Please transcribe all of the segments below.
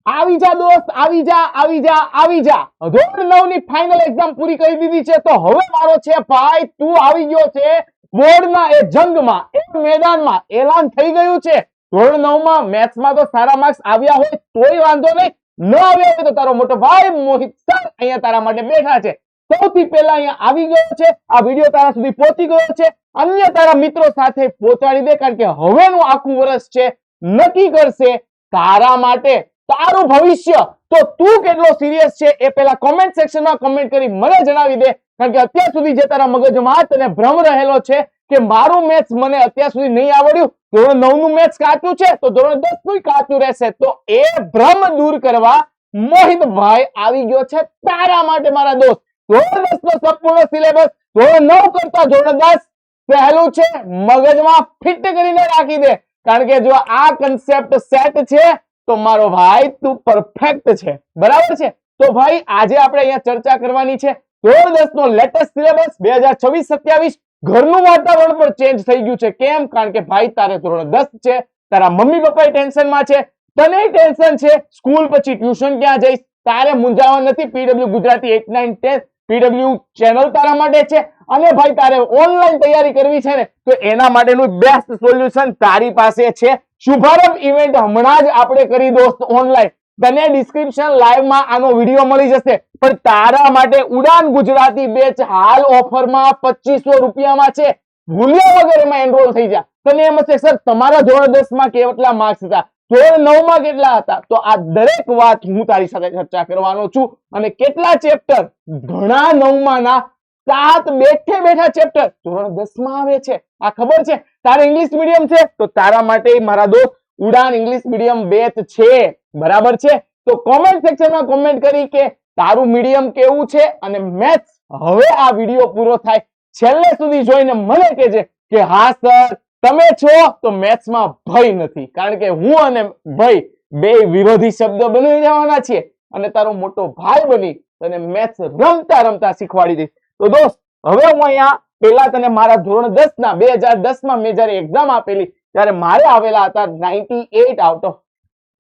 આવી જા દોસ્ત, આવી જા, આવી જા, આવી જા. ધોરણ 9 ની ફાઇનલ એક્ઝામ પૂરી કરી દીધી છે, તો હવે મારો છે ભાઈ, તું આવી ગયો છે બોર્ડના એ જંગમાં, એ મેદાનમાં. એલાન થઈ ગયું છે. ધોરણ 9 માં મેથ્સમાં તો સારા માર્ક્સ આવ્યા હોય તોય વાંધો નહીં, ન આવ્યા હોય તો તારો મોટો ભાઈ મોહિત સર અહીંયા તારા માટે બેઠા છે. સૌથી પહેલા અહીંયા આવી ગયો છે, આ વિડીયો તારા સુધી પહોંચી ગયો છે. અન્ય તારા મિત્રો સાથે પહોંચાડી દે, કારણ કે હવેનું આખું વર્ષ છે નક્કી કરશે તારા માટે તારું ભવિષ્ય. તો તું કેટલો સિરિયસ છે એ પહેલા કોમેન્ટ સેક્શનમાં કમેન્ટ કરી મને જણાવી દે, કારણ કે અત્યાર સુધી જે તારા મગજમાં તને ભ્રમ રહેલો છે કે મારું મેથ્સ મને અત્યાર સુધી નહીં આવડ્યું, ધોરણ 9 નું મેથ્સ કાચું છે તો ધોરણ 10 નું કાચું રહેશે, તો એ ભ્રમ દૂર કરવા મોહિતભાઈ આવી ગયો છે તારા માટે મારા દોસ્ત. ધોરણ 10 નો સંપૂર્ણ સિલેબસ ધોરણ 9 કરતા ધોરણ 10 પહેલું છે, મગજમાં ફિટ કરીને રાખી દે, કારણ કે જો આ કન્સેપ્ટ સેટ છે તો મારો ભાઈ તું પરફેક્ટ છે, બરાબર છે. તો ભાઈ આજે આપણે અહીંયા ચર્ચા કરવાની છે ધોરણ 10 નો લેટેસ્ટ સિલેબસ 2026-27. ઘરનું વાતાવરણ પણ ચેન્જ થઈ ગયું છે. કેમ? કારણ કે ભાઈ તારે ધોરણ 10 છે, તારા મમ્મી પપ્પા ટેન્શનમાં છે, તને ટેન્શન છે, સ્કૂલ પછી ટ્યુશન ક્યાં જઈશ, તારે મૂંઝાવા નથી. પીડબ્લ્યુ ગુજરાતી 8, 9, 10 પીડબ્લ્યુ ચેનલ તારા માટે છે. અને ભાઈ તારે ઓનલાઈન તૈયારી કરવી છે ને, તો એના માટેનું બેસ્ટ સોલ્યુશન તારી પાસે છે. શુભારંભ ઇવેન્ટ હમણાં જ આપણે કરી દોસ્ત ઓનલાઈન. તને ડિસ્ક્રિપ્શન લાઈવમાં આનો વિડીયો મળી જશે, પણ તારા માટે ઉડાન ગુજરાતી બેચ હાલ ઓફરમાં 2500 રૂપિયામાં છે. ભૂલ્યા વગર એમાં એનરોલ થઈ જા. તને એમ હશે સર તમારા ધોરણ 10 માં કેટલા માર્ક્સ હતા, ધોરણ 9 માં કેટલા હતા, તો આ દરેક વાત હું તારી સાથે ચર્ચા કરવાનો છું. અને કેટલા ચેપ્ટર, ઘણા 9માના 7 બેઠે બેઠા ચેપ્ટર ધોરણ 10 માં આવે છે. આ ખબર છે? તારે ઇંગ્લિશ મીડિયમ છે તો તારા માટે મારા દોસ્ત ઉડાન ઇંગ્લિશ મીડિયમ બેચ છે, બરાબર છે. તો કોમેન્ટ સેક્શનમાં કોમેન્ટ કરી કે તારું મીડિયમ કેવું છે, અને મેથ્સ હવે આ વિડીયો પૂરો થાય છેલ્લે સુધી જોઈને મને કહેજે કે હા સર તમે છો તો મેથ્સમાં ભય નથી, કારણ કે હું અને ભય બે વિરોધી શબ્દ બની જવાના છીએ, અને તારો મોટો ભાઈ બની તને મેથ્સ રમતા રમતા શીખવાડી દઈશ. તો દોસ્ત હવે હું અહીંયા પેલા તને મારા ધોરણ 10 ના 2010 માં મેં જયારે એક્ઝામ આપેલી ત્યારે મારે આવેલા હતા 98 આઉટ ઓફ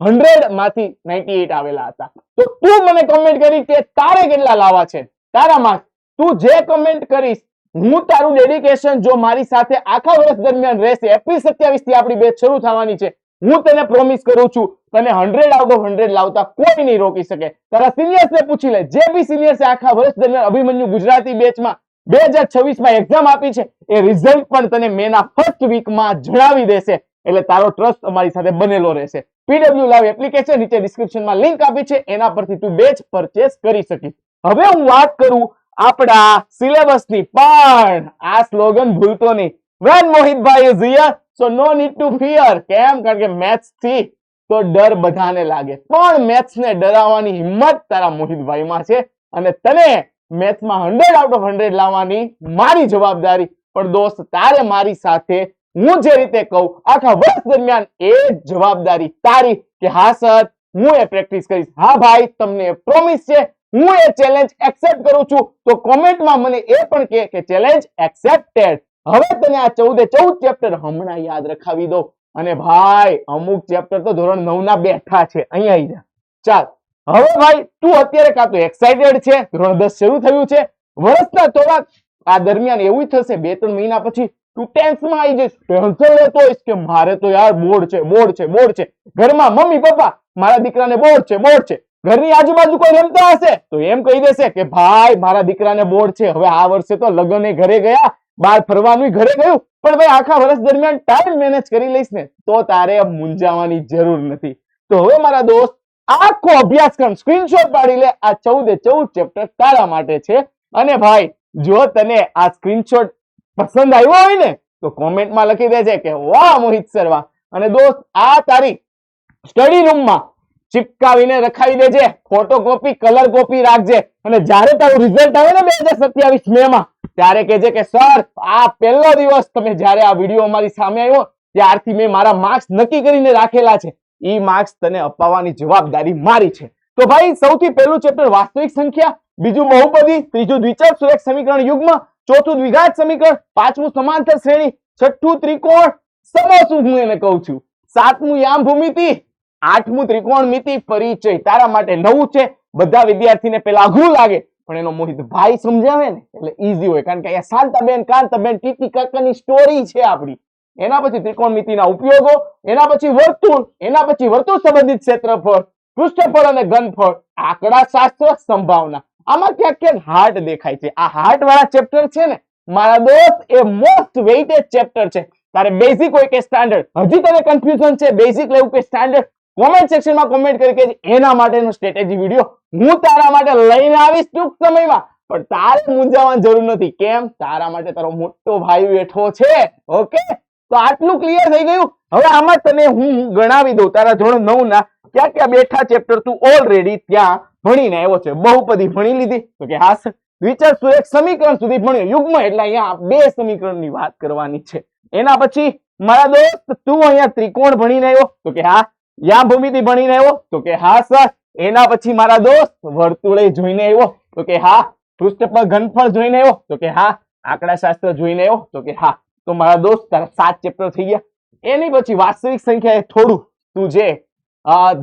100 માંથી 98 આવેલા હતા. તો તું મને કમેન્ટ કરી કે તારે કેટલા લાવવા છે તારા માર્ક્સ. તું જે કમેન્ટ કરીશ હું તારું ડેડિકેશન જો મારી સાથે આખા વર્ષ દરમિયાન રહેશે, એપ્રિલ 27 થી આપણી બેચ શરૂ થવાની છે, હું તને પ્રોમિસ કરું છું તને 100 આઉટ ઓફ 100 લાવતા કોઈ નહીં રોકી શકે. તારા સિનિયર્સને પૂછી લે, જે બી સિનિયર્સે આખા વર્ષ દરમિયાન અભિમન્યુ ગુજરાતી બેચમાં 2026 માં એક્ઝામ આપી છે એ રિઝલ્ટ પણ તને મેના ફર્સ્ટ વીકમાં જણાવી દેશે. એટલે તારો ટ્રસ્ટ અમારી સાથે બનેલો રહેશે. પીડબ્લ્યુ લાઈવ એપ્લિકેશન નીચે ડિસ્ક્રિપ્શનમાં લિંક આપી છે, એના પરથી તું બેચ પરચેસ કરી શકીશ. હવે હું વાત કરું આપણા સિલેબસની, પણ આ સ્લોગન ભૂલતો નહીં, when મોહિતભાઈ is here so no need to fear. કેમ? કારણ કે મેથ્સ થી તો ડર બધાને લાગે, પણ મેથ્સ ને ડરાવવાની હિંમત તારા મોહિતભાઈમાં છે, અને તને મેથ્સમાં 100 આઉટ ઓફ 100 લાવવાની મારી જવાબદારી. પણ દોસ્ત તારે મારી સાથે હું જે રીતે કહું આખા વર્ષ દરમિયાન એ જવાબદારી તારી કે હા સર હું એ પ્રેક્ટિસ કરીશ. હા ભાઈ તમને પ્રોમિસ છે, હું એ ચેલેન્જ એક્સેપ્ટ કરું છું. તો કોમેન્ટમાં મને એ પણ કે ચેલેન્જ એક્સેપ્ટેડ. હવે તને આ 14 ચેપ્ટર હમણાં યાદ રખાવી દો, અને ભાઈ અમુક ચેપ્ટર તો ધોરણ 9 ના બેઠા છે. અહીંયા આવી જા. ચાલ હવે ભાઈ તું અત્યારે કાં તો એક્સાઇટેડ છે, ધોરણ 10 શરૂ થયું છે, વર્ષના થોડાક આ દરમિયાન એવું થશે 2-3 મહિના પછી તું ટેન્શનમાં આવી જઈશ, ટેન્શન લેતો હોઈશ કે મારે તો યાર બોર્ડ છે, બોર્ડ છે, બોર્ડ છે. ઘરમાં મમ્મી પપ્પા મારા દીકરાને બોર્ડ છે, બોર્ડ છે. ઘરની આજુબાજુ કોઈ રમતા હશે તો એમ કહી દેશે કે ભાઈ મારા દીકરાને બોર્ડ છે, હવે આ વર્ષે તો લગ્ને ઘરે ગયા, બહાર ફરવાનું ઘરે ગયું, પણ ભાઈ આખા વર્ષ દરમિયાન ટાઈમ મેનેજ કરી લઈશ ને તો તારે મૂંઝાવાની જરૂર નથી. તો હવે મારા દોસ્ત આખો અભ્યાસક્રમ સ્ક્રીનશોટ પાડી લે, આ 14 ચેપ્ટર તારા માટે છે. અને ભાઈ જો તને આ સ્ક્રીનશોટ પસંદ આવ્યો હોય ને તો કોમેન્ટમાં લખી દેજે કે વાહ મોહિત સર વાહ. અને દોસ્ત આ તારી સ્ટડી રૂમમાં ચિપકાવીને રખાવી દેજે, ફોટોકોપી કલર કોપી રાખજે, અને જ્યારે તારું રિઝલ્ટ આવે ને 2027 મે માં ત્યારે કહેજે કે સર આ પહેલો દિવસ તમે જ્યારે આ વિડીયો અમારી સામે આવ્યો ત્યારથી મેં મારા માર્ક્સ નક્કી કરીને રાખેલા છે, ઈ માર્ક્સ તને અપાવવાની જવાબદારી મારી છે. તો ભાઈ સૌથી પહેલું ચેપ્ટર વાસ્તવિક સંખ્યા, બીજું બહુપદી, ત્રીજું દ્વિચર સુરેખ સમીકરણ યુગ્મ, ચોથું દ્વિઘાત સમીકરણ, પાંચમું સમાંતર શ્રેણી, છઠ્ઠું ત્રિકોણ સમોસું હું એને કહું છું, સાતમું યામ ભૂમિતિ, 8મું ત્રિકોણમિતિ પરિચય તારા માટે નવું છે. બધા વિદ્યાર્થીને પેલા અઘરું લાગે, પણ એનો મોહિત ભાઈ સમજાવે ને એટલે ઈઝી હોય, કારણ કે અહીંયા શાંતાબેન કાંતાબેન ટીટી કાકાની સ્ટોરી છે આપણી. એના પછી ત્રિકોણમિતિના ઉપયોગો, એના પછી વર્તુળ, એના પછી વર્તુળ સંબંધિત ક્ષેત્રફળ, પૃષ્ઠફળ અને ઘનફળ, આંકડાશાસ્ત્ર, સંભાવના. આમાં ક્યાંક ક્યાંક હાર્ટ દેખાય છે. આ હાર્ટ વાળા ચેપ્ટર છે ને મારા દોસ્ત, એ મોસ્ટ વેઇટેડ ચેપ્ટર છે. તારે બેઝિક હોય કે સ્ટાન્ડર્ડ, હજી તને કન્ફ્યુઝન છે બેઝિક લેવું કે સ્ટાન્ડર્ડ, કોમેન્ટ સેક્શનમાં કોમેન્ટ કરી કે એના માટેનો સ્ટ્રેટેજી વિડિયો હું તારા માટે લઈને આવીશ ટૂંક સમયમાં. પણ તારે મૂંઝાવાની જરૂર નથી. કેમ? તારા માટે તારો મોટો ભાઈ બેઠો છે. ઓકે, તો આટલું ક્લિયર થઈ ગયું. હવે આમાં તને હું ગણાવી દઉં તારા ધોરણ 9 ના ક્યાં ક્યાં બેઠા ચેપ્ટર તું ઓલરેડી ત્યાં ભણીને આવ્યો છે. બહુપદી ભણી લીધી? તો કે હા સર. વિચાર સુરેખ સમીકરણ સુધી ભણ્યો. યુગ્મ એટલે અહીંયા બે સમીકરણની વાત કરવાની છે. એના પછી મારા દોસ્ત તું અહીંયા ત્રિકોણ ભણીને આવ્યો? તો કે હા. યા ભૂમિતિ ભણીને આવ્યો? તો કે હા સર. એના પછી મારા દોસ્ત વર્તુળે જોઈને આવ્યો? તો કે હા. પૃષ્ઠફળ ઘનફળ જોઈને આવ્યો? તો કે હા. આંકડાશાસ્ત્ર જોઈને આવ્યો? તો કે હા. તો મારા દોસ્ત તારા 7 ચેપ્ટર થઈ ગયા. એની પછી વાસ્તવિક સંખ્યા એ થોડું તું જે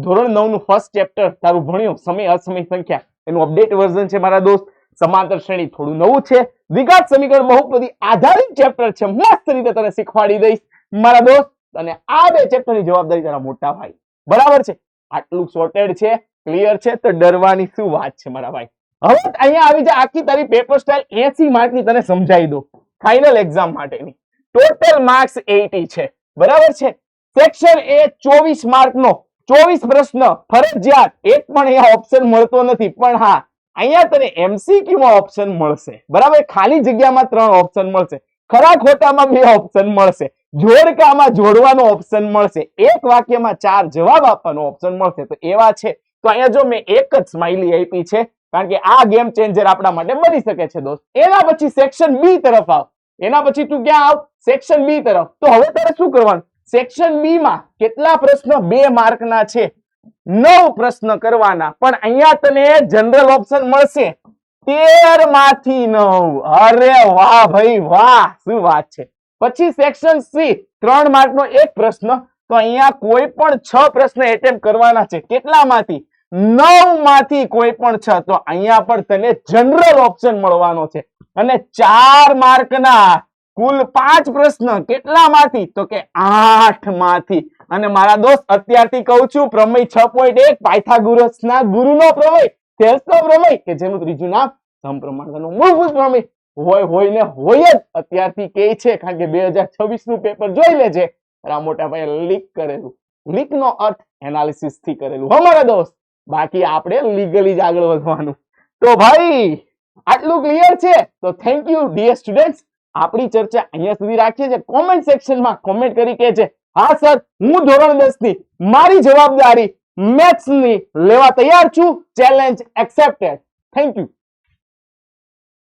ધોરણ 9 નું ફર્સ્ટ ચેપ્ટર તારું ભણ્યું સમય અસમય સંખ્યા, એનું અપડેટ વર્ઝન છે મારા દોસ્ત. સમાંતર શ્રેણી થોડું નવું છે. દ્વિઘાત સમીકરણ બહુપદી આધારિત ચેપ્ટર છે, મસ્ત રીતે તને શીખવાડી દઈશ મારા દોસ્ત. અને આ બે ચેપ્ટરની જવાબદારી તારા મોટા ભાઈ. બરાબર છે? આટલું સોર્ટેડ છે, ક્લિયર છે, તો ડરવાની શું વાત છે મારા ભાઈ. હવે અહીંયા આવી જાય આખી તારી પેપર સ્ટાઇલ 80 માર્કની તને સમજાવી દો ફાઇનલ એક્ઝામ માટેની. ટોટલ માર્ક્સ 80 છે. બરાબર છે? સેક્શન એ 24 માર્કનો 24 પ્રશ્ન ફરજિયાત. એક પણ અહીંયા ઓપ્શન મળતો નથી, પણ હા અહીંયા તને MCQ માં ઓપ્શન મળશે. બરાબર? ખાલી જગ્યામાં 3 ઓપ્શન મળશે, ખરા ખોટામાં 2 ઓપ્શન મળશે, જોડકામાં જોડવાનો ઓપ્શન મળશે, એક વાક્યમાં 4 જવાબ આપવાનો ઓપ્શન મળશે. તો એવા છે. તો અહીંયા જો મેં એક જ સ્માઈલી આપી છે, કારણ કે આ ગેમ ચેન્જર આપણા માટે બની શકે છે દોસ્ત. એના પછી સેક્શન બી તરફ આવ. એના પછી તું ક્યાં આવ? સેક્શન બી તરફ. તો હવે તારે શું કરવાનું? સેક્શન બી માં કેટલા પ્રશ્ન 2 માર્કના છે? 9 પ્રશ્ન કરવાના. પણ અહીંયા તને જનરલ ઓપ્શન મળશે 13 માંથી 9. અરે વાહ ભાઈ વાહ, શું વાત છે. પછી સેક્શન સી 3 માર્કનો એક પ્રશ્ન. તો અહીંયા કોઈ પણ 6 પ્રશ્ન એટેમ્પ કરવાના છે. કેટલામાંથી? 9 માંથી કોઈ પણ 6. તો અહીંયા પણ તને જનરલ ઓપ્શન મળવાનો છે. અને 4 માર્કના કુલ 5 પ્રશ્ન કેટલામાંથી? તો કે 8 માંથી. અને મારા દોસ્ત અત્યારથી કહું છું, પ્રમેય 6.1 પાયથાગોરસના ગુરુનો પ્રમેય, થેલ્સનો પ્રમેય, કે જેનું ત્રીજું નામ સમપ્રમાણતાનું મૂળભૂત પ્રમેય હોય ને હોય જ અત્યારથી કહે છે. કારણ કે 2026 નું પેપર જોઈ લેજે, તારા મોટા ભાઈ લીક કરેલું. લીક નો અર્થ એનાલિસિસ થી કરેલું અમારા દોસ્ત. બાકી આપણે લીગલી જ આગળ વધવાનું. તો ભાઈ આટલું ક્લિયર છે. તો થેન્ક યુ ડિયર સ્ટુડન્ટ્સ. આપણી ચર્ચા અહીંયા સુધી રાખીએ છીએ. કોમેન્ટ સેક્શનમાં કોમેન્ટ કરી કે છે હા સર, હું ધોરણ 10 ની મારી જવાબદારી મેથ્સ ની લેવા તૈયાર છું. Challenge accepted. Thank you.